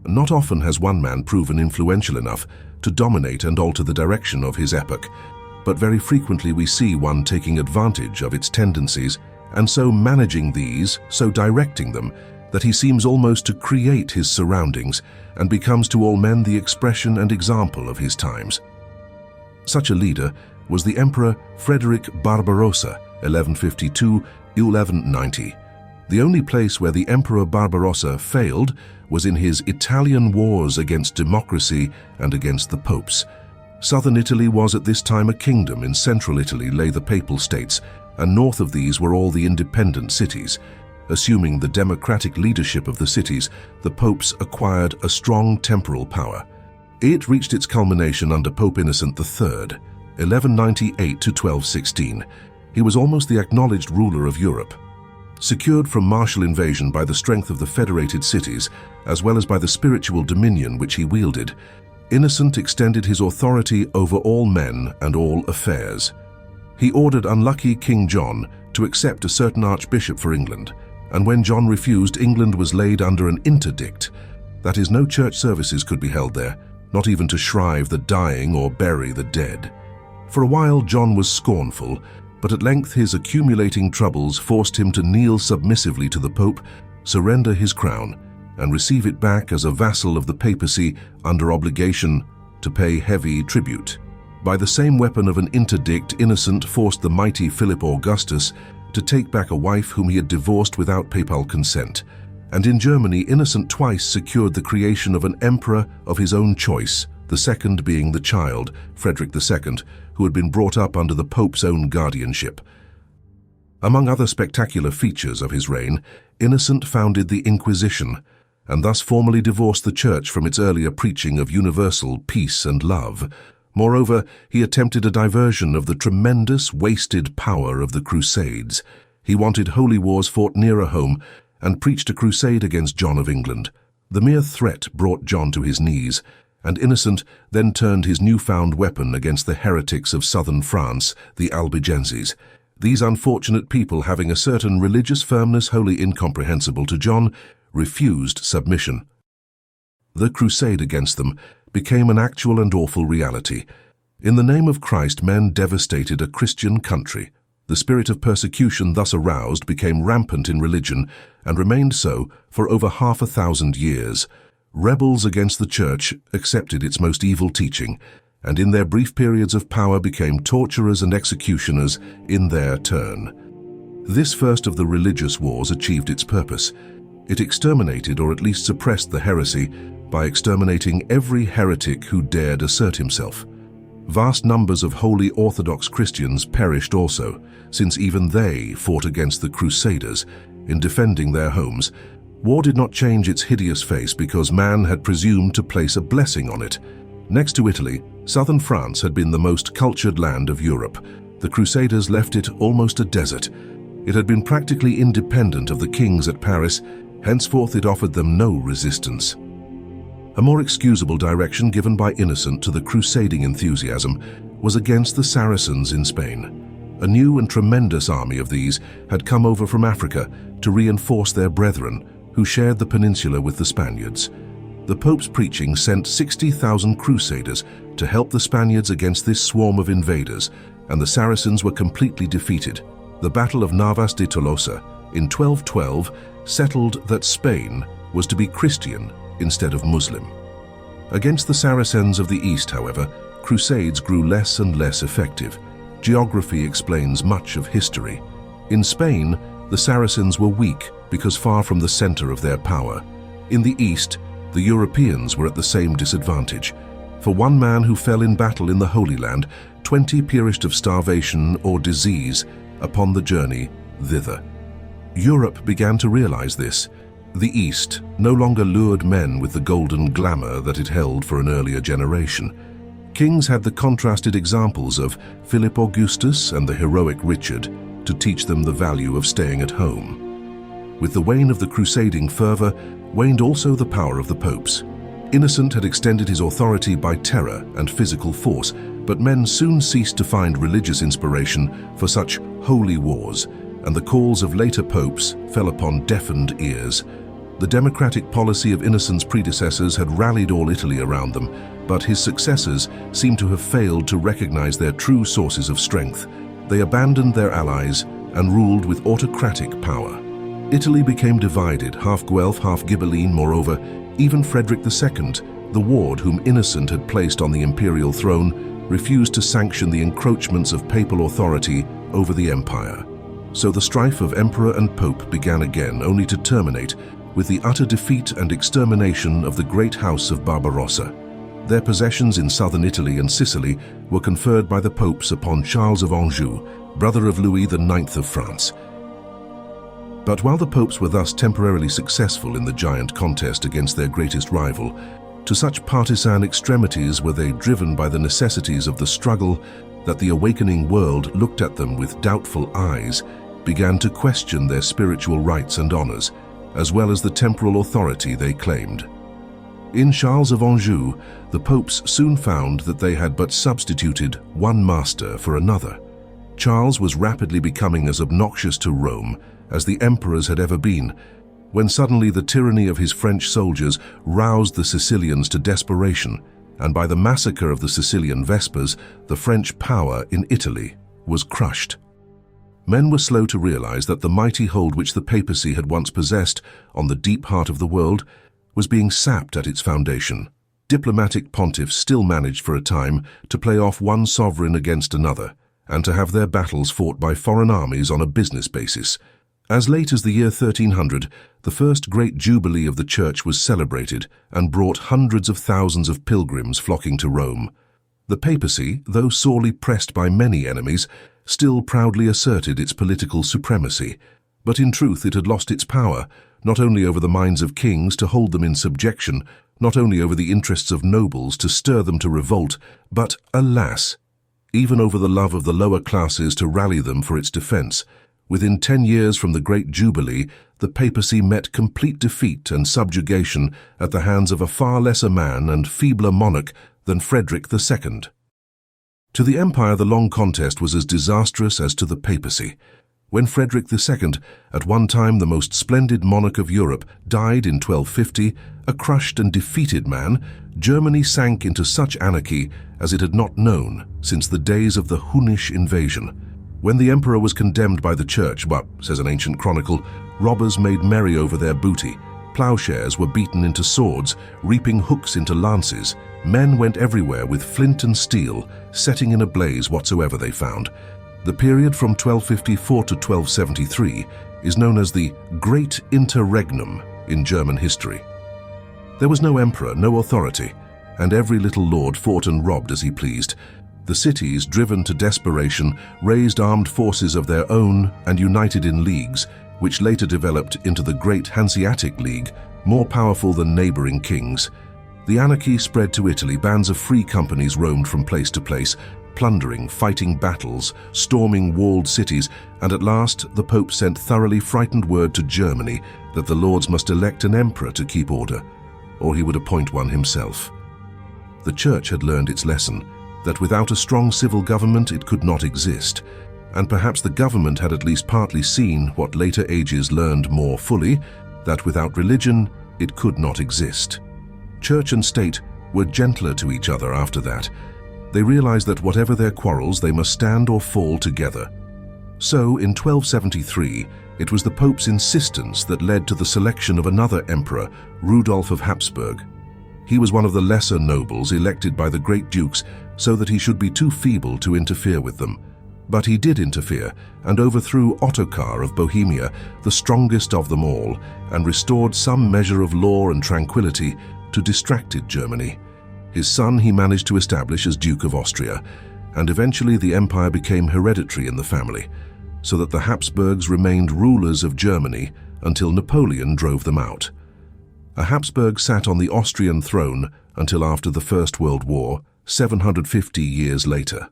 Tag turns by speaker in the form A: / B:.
A: Not often has one man proven influential enough to dominate and alter the direction of his epoch, but very frequently we see one taking advantage of its tendencies and so managing these, so directing them, that he seems almost to create his surroundings and becomes to all men the expression and example of his times. Such a leader was the Emperor Frederick Barbarossa, 1152–1190. The only place where the Emperor Barbarossa failed was in his Italian wars against democracy and against the popes. Southern Italy was at this time a kingdom. In central Italy lay the papal states, and north of these were all the independent cities. Assuming the democratic leadership of the cities, the popes acquired a strong temporal power. It reached its culmination under Pope Innocent III, 1198–1216. He was almost the acknowledged ruler of Europe. Secured from martial invasion by the strength of the federated cities, as well as by the spiritual dominion which he wielded, Innocent extended his authority over all men and all affairs. He ordered unlucky King John to accept a certain archbishop for England, and when John refused, England was laid under an interdict. That is, no church services could be held there, not even to shrive the dying or bury the dead. For a while John was scornful, but at length his accumulating troubles forced him to kneel submissively to the Pope, surrender his crown, and receive it back as a vassal of the papacy under obligation to pay heavy tribute. By the same weapon of an interdict, Innocent forced the mighty Philip Augustus to take back a wife whom he had divorced without papal consent. And in Germany, Innocent twice secured the creation of an emperor of his own choice, the second being the child, Frederick II, who had been brought up under the Pope's own guardianship. Among other spectacular features of his reign, Innocent founded the Inquisition, and thus formally divorced the Church from its earlier preaching of universal peace and love. Moreover, he attempted a diversion of the tremendous, wasted power of the Crusades. He wanted holy wars fought nearer home and preached a crusade against John of England. The mere threat brought John to his knees, and Innocent then turned his newfound weapon against the heretics of southern France, the Albigenses. These unfortunate people, having a certain religious firmness wholly incomprehensible to John, refused submission. The crusade against them became an actual and awful reality. In the name of Christ, men devastated a Christian country. The spirit of persecution thus aroused became rampant in religion and remained so for over 500 years. Rebels against the Church accepted its most evil teaching, and in their brief periods of power became torturers and executioners in their turn. This first of the religious wars achieved its purpose. It exterminated or at least suppressed the heresy by exterminating every heretic who dared assert himself. Vast numbers of holy Orthodox Christians perished also, since even they fought against the Crusaders in defending their homes. War did not change its hideous face because man had presumed to place a blessing on it. Next to Italy, southern France had been the most cultured land of Europe. The Crusaders left it almost a desert. It had been practically independent of the kings at Paris, henceforth it offered them no resistance. A more excusable direction given by Innocent to the crusading enthusiasm was against the Saracens in Spain. A new and tremendous army of these had come over from Africa to reinforce their brethren, who shared the peninsula with the Spaniards. The Pope's preaching sent 60,000 crusaders to help the Spaniards against this swarm of invaders, and the Saracens were completely defeated. The Battle of Navas de Tolosa in 1212 settled that Spain was to be Christian instead of Muslim. Against the Saracens of the East, however, crusades grew less and less effective. Geography explains much of history. In Spain, the Saracens were weak because far from the center of their power. In the East, the Europeans were at the same disadvantage. For one man who fell in battle in the Holy Land, 20 perished of starvation or disease upon the journey thither. Europe began to realize this. The East no longer lured men with the golden glamour that it held for an earlier generation. Kings had the contrasted examples of Philip Augustus and the heroic Richard to teach them the value of staying at home. With the wane of the crusading fervor, waned also the power of the popes. Innocent had extended his authority by terror and physical force, but men soon ceased to find religious inspiration for such holy wars, and the calls of later popes fell upon deafened ears. The democratic policy of Innocent's predecessors had rallied all Italy around them, but his successors seemed to have failed to recognize their true sources of strength. They abandoned their allies and ruled with autocratic power. Italy became divided, half Guelph, half Ghibelline. Moreover, even Frederick II, the ward whom Innocent had placed on the imperial throne, refused to sanction the encroachments of papal authority over the empire. So the strife of emperor and pope began again, only to terminate with the utter defeat and extermination of the great house of Barbarossa. Their possessions in southern Italy and Sicily were conferred by the popes upon Charles of Anjou, brother of Louis IX of France. But while the popes were thus temporarily successful in the giant contest against their greatest rival, to such partisan extremities were they driven by the necessities of the struggle that the awakening world looked at them with doubtful eyes, began to question their spiritual rights and honors, as well as the temporal authority they claimed. In Charles of Anjou, the popes soon found that they had but substituted one master for another. Charles was rapidly becoming as obnoxious to Rome as the emperors had ever been, when suddenly the tyranny of his French soldiers roused the Sicilians to desperation, and by the massacre of the Sicilian Vespers, the French power in Italy was crushed. Men were slow to realize that the mighty hold which the papacy had once possessed on the deep heart of the world was being sapped at its foundation. Diplomatic pontiffs still managed for a time to play off one sovereign against another, and to have their battles fought by foreign armies on a business basis. As late as the year 1300, the first great jubilee of the Church was celebrated and brought hundreds of thousands of pilgrims flocking to Rome. The papacy, though sorely pressed by many enemies, still proudly asserted its political supremacy, but in truth it had lost its power, not only over the minds of kings to hold them in subjection, not only over the interests of nobles to stir them to revolt, but, alas, even over the love of the lower classes to rally them for its defense. Within 10 years from the Great Jubilee, the papacy met complete defeat and subjugation at the hands of a far lesser man and feebler monarch than Frederick II. To the empire, the long contest was as disastrous as to the papacy. When Frederick II, at one time the most splendid monarch of Europe, died in 1250, a crushed and defeated man, Germany sank into such anarchy as it had not known since the days of the Hunnish invasion. When the emperor was condemned by the church, but, says an ancient chronicle, robbers made merry over their booty, plowshares were beaten into swords, reaping hooks into lances, men went everywhere with flint and steel, setting in ablaze whatsoever they found. The period from 1254 to 1273 is known as the Great Interregnum in German history. There was no emperor, no authority, and every little lord fought and robbed as he pleased. The cities, driven to desperation, raised armed forces of their own and united in leagues, which later developed into the Great Hanseatic League, more powerful than neighboring kings. The anarchy spread to Italy. Bands of free companies roamed from place to place, plundering, fighting battles, storming walled cities, and at last the Pope sent thoroughly frightened word to Germany that the lords must elect an emperor to keep order, or he would appoint one himself. The Church had learned its lesson, that without a strong civil government it could not exist, and perhaps the government had at least partly seen what later ages learned more fully, that without religion it could not exist. Church and state were gentler to each other after that. They realized that whatever their quarrels, they must stand or fall together. So, in 1273, it was the Pope's insistence that led to the selection of another emperor, Rudolf of Habsburg. He was one of the lesser nobles elected by the great dukes so that he should be too feeble to interfere with them. But he did interfere and overthrew Ottokar of Bohemia, the strongest of them all, and restored some measure of law and tranquility to distracted Germany. His son he managed to establish as Duke of Austria, and eventually the empire became hereditary in the family, so that the Habsburgs remained rulers of Germany until Napoleon drove them out. A Habsburg sat on the Austrian throne until after the First World War, 750 years later.